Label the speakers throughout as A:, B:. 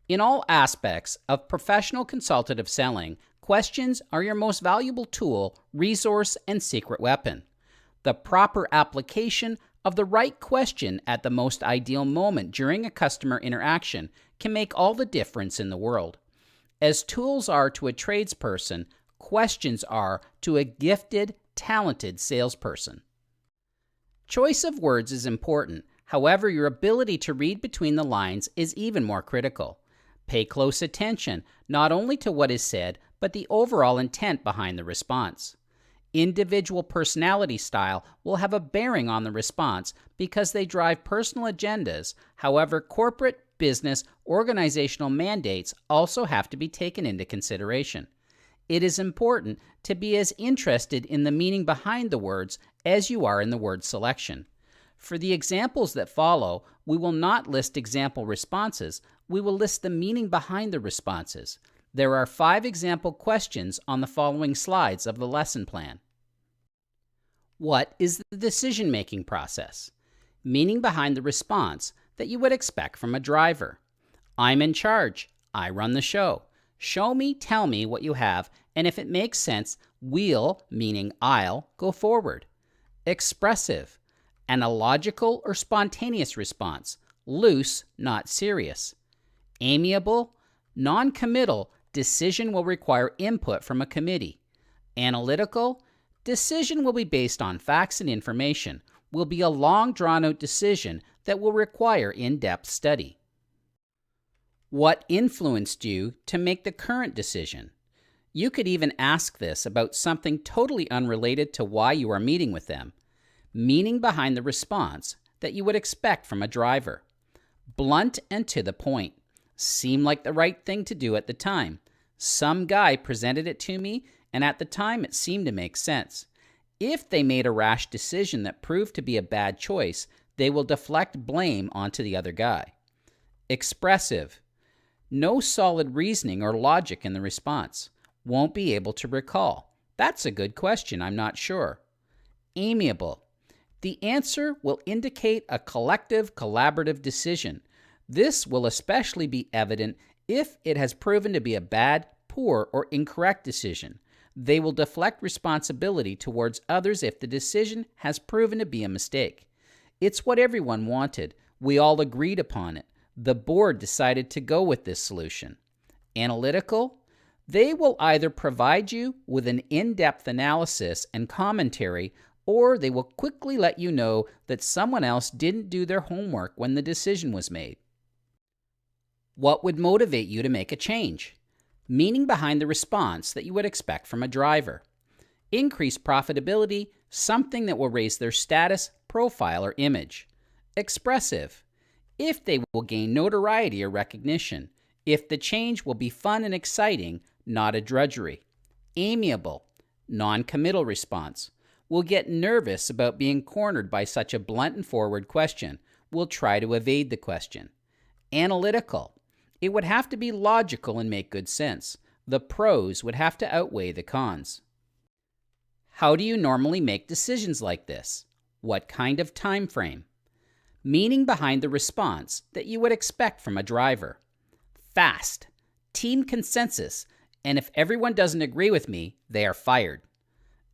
A: In all aspects of professional consultative selling, questions are your most valuable tool, resource, and secret weapon. The proper application of the right question at the most ideal moment during a customer interaction can make all the difference in the world. As tools are to a tradesperson, questions are to a gifted, talented salesperson. Choice of words is important. However, your ability to read between the lines is even more critical. Pay close attention not only to what is said, but the overall intent behind the response. Individual personality style will have a bearing on the response because they drive personal agendas. However, corporate, business, organizational mandates also have to be taken into consideration. It is important to be as interested in the meaning behind the words as you are in the word selection. For the examples that follow, we will not list example responses, we will list the meaning behind the responses. There are 5 example questions on the following slides of the lesson plan. What is the decision-making process? Meaning behind the response that you would expect from a driver. I'm in charge. I run the show. Show me, tell me what you have, and if it makes sense, we'll, meaning I'll, go forward. Expressive. An illogical or spontaneous response. Loose, not serious. Amiable. Non-committal. Decision will require input from a committee. Analytical. Decision will be based on facts and information. Will be a long drawn-out decision that will require in-depth study. What influenced you to make the current decision? You could even ask this about something totally unrelated to why you are meeting with them. Meaning behind the response that you would expect from a driver. Blunt and to the point. Seemed like the right thing to do at the time. Some guy presented it to me, and at the time it seemed to make sense. If they made a rash decision that proved to be a bad choice, they will deflect blame onto the other guy. Expressive. No solid reasoning or logic in the response. Won't be able to recall. That's a good question, I'm not sure. Amiable. The answer will indicate a collective, collaborative decision. This will especially be evident if it has proven to be a bad, poor, or incorrect decision. They will deflect responsibility towards others if the decision has proven to be a mistake. It's what everyone wanted. We all agreed upon it. The board decided to go with this solution. Analytical. They will either provide you with an in-depth analysis and commentary, or they will quickly let you know that someone else didn't do their homework when the decision was made. What would motivate you to make a change? Meaning behind the response that you would expect from a driver. Increased profitability, something that will raise their status, profile, or image. Expressive. If they will gain notoriety or recognition. If the change will be fun and exciting, not a drudgery. Amiable. Non-committal response. Will get nervous about being cornered by such a blunt and forward question. Will try to evade the question. Analytical. It would have to be logical and make good sense. The pros would have to outweigh the cons. How do you normally make decisions like this? What kind of time frame? Meaning behind the response that you would expect from a driver. Fast. Team consensus. And if everyone doesn't agree with me, they are fired.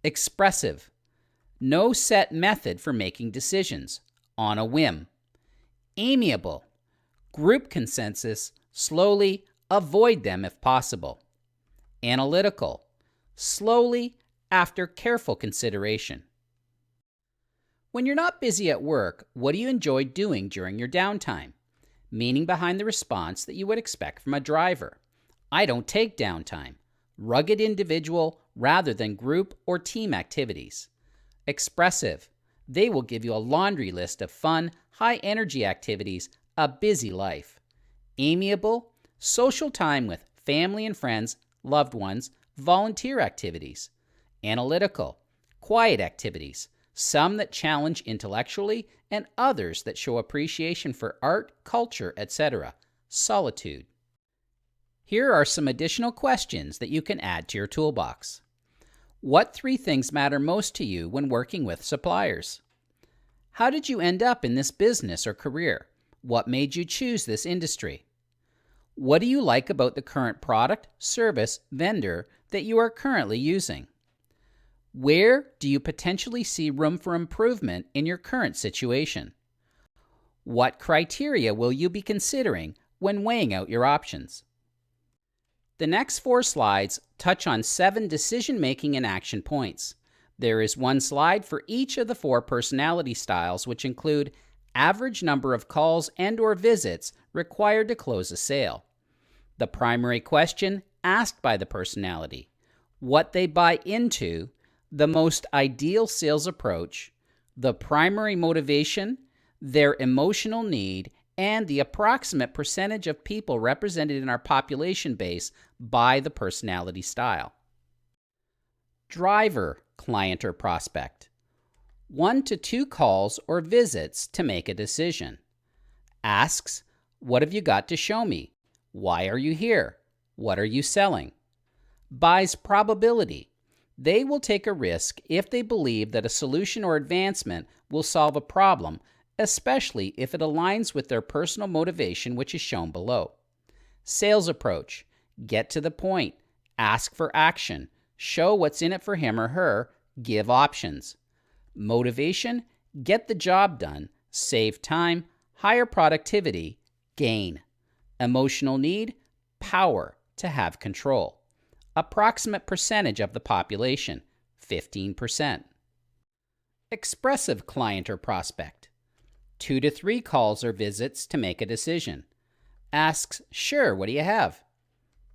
A: Expressive. No set method for making decisions. On a whim. Amiable. Group consensus. Slowly. Avoid them if possible. Analytical. Slowly, after careful consideration. When you're not busy at work, what do you enjoy doing during your downtime? Meaning behind the response that you would expect from a driver. I don't take downtime. Rugged individual rather than group or team activities. Expressive. They will give you a laundry list of fun, high-energy activities, a busy life. Amiable. Social time with family and friends, loved ones, volunteer activities. Analytical. Quiet activities. Some that challenge intellectually and others that show appreciation for art, culture, etc. Solitude. Here are some additional questions that you can add to your toolbox. What 3 things matter most to you when working with suppliers? How did you end up in this business or career? What made you choose this industry? What do you like about the current product, service, vendor that you are currently using? Where do you potentially see room for improvement in your current situation? What criteria will you be considering when weighing out your options? The next 4 slides touch on 7 decision-making and action points. There is 1 slide for each of the 4 personality styles, which include average number of calls and/or visits required to close a sale, the primary question asked by the personality, what they buy into, the most ideal sales approach, the primary motivation, their emotional need, and the approximate percentage of people represented in our population base by the personality style. Driver, client, or prospect. 1 to 2 calls or visits to make a decision. Asks, what have you got to show me? Why are you here? What are you selling? Buys probability. They will take a risk if they believe that a solution or advancement will solve a problem, especially if it aligns with their personal motivation, which is shown below. Sales approach. Get to the point. Ask for action. Show what's in it for him or her. Give options. Motivation. Get the job done. Save time. Higher productivity. Gain. Emotional need. Power to have control. Approximate percentage of the population. 15%. Expressive client or prospect. 2 to 3 calls or visits to make a decision. Asks, sure, what do you have?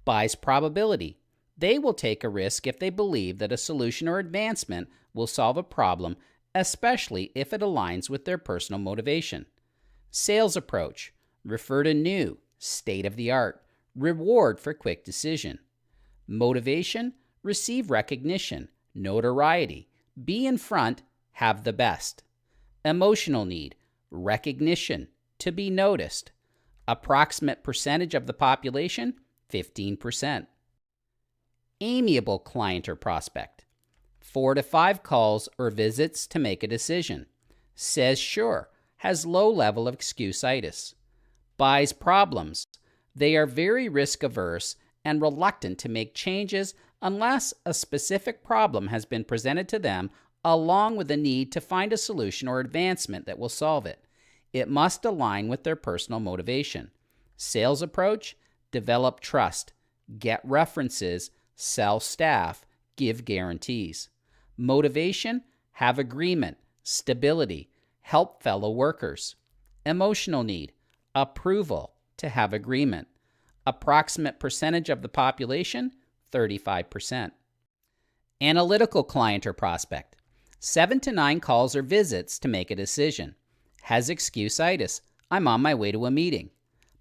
A: Buys probability. They will take a risk if they believe that a solution or advancement will solve a problem, especially if it aligns with their personal motivation. Sales approach. Refer to new, state-of-the-art, reward for quick decision. Motivation. Receive recognition, notoriety, be in front, have the best. Emotional need. Recognition, to be noticed. Approximate percentage of the population, 15%. Amiable client or prospect. 4 to 5 calls or visits to make a decision. Says sure, has low level of excuse-itis. Buys problems. They are very risk-averse and reluctant to make changes unless a specific problem has been presented to them along with a need to find a solution or advancement that will solve it. It must align with their personal motivation. Sales approach. Develop trust. Get references. Sell staff. Give guarantees. Motivation. Have agreement. Stability. Help fellow workers. Emotional need. Approval. To have agreement. Approximate percentage of the population, 35%. Analytical client or prospect. 7 to 9 calls or visits to make a decision. Has excuse-itis. I'm on my way to a meeting.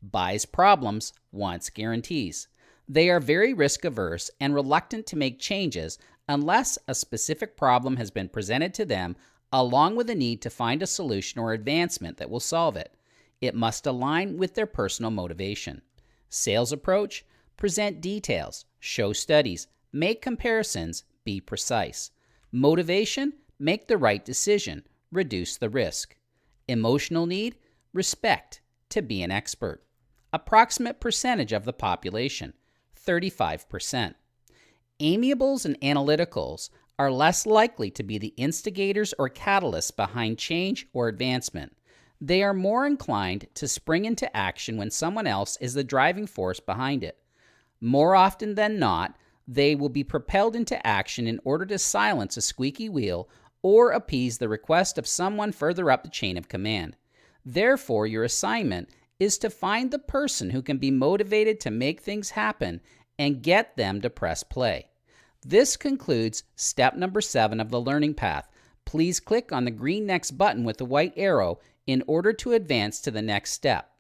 A: Buys problems, wants guarantees. They are very risk-averse and reluctant to make changes unless a specific problem has been presented to them along with a need to find a solution or advancement that will solve it. It must align with their personal motivation. Sales approach. Present details, show studies, make comparisons, be precise. Motivation. Make the right decision, reduce the risk. Emotional need. Respect, to be an expert. Approximate percentage of the population, 35%. Amiables and analyticals are less likely to be the instigators or catalysts behind change or advancement. They are more inclined to spring into action when someone else is the driving force behind it. More often than not, they will be propelled into action in order to silence a squeaky wheel or appease the request of someone further up the chain of command. Therefore, your assignment is to find the person who can be motivated to make things happen and get them to press play. This concludes step number 7 of the learning path. Please click on the green next button with the white arrow in order to advance to the next step.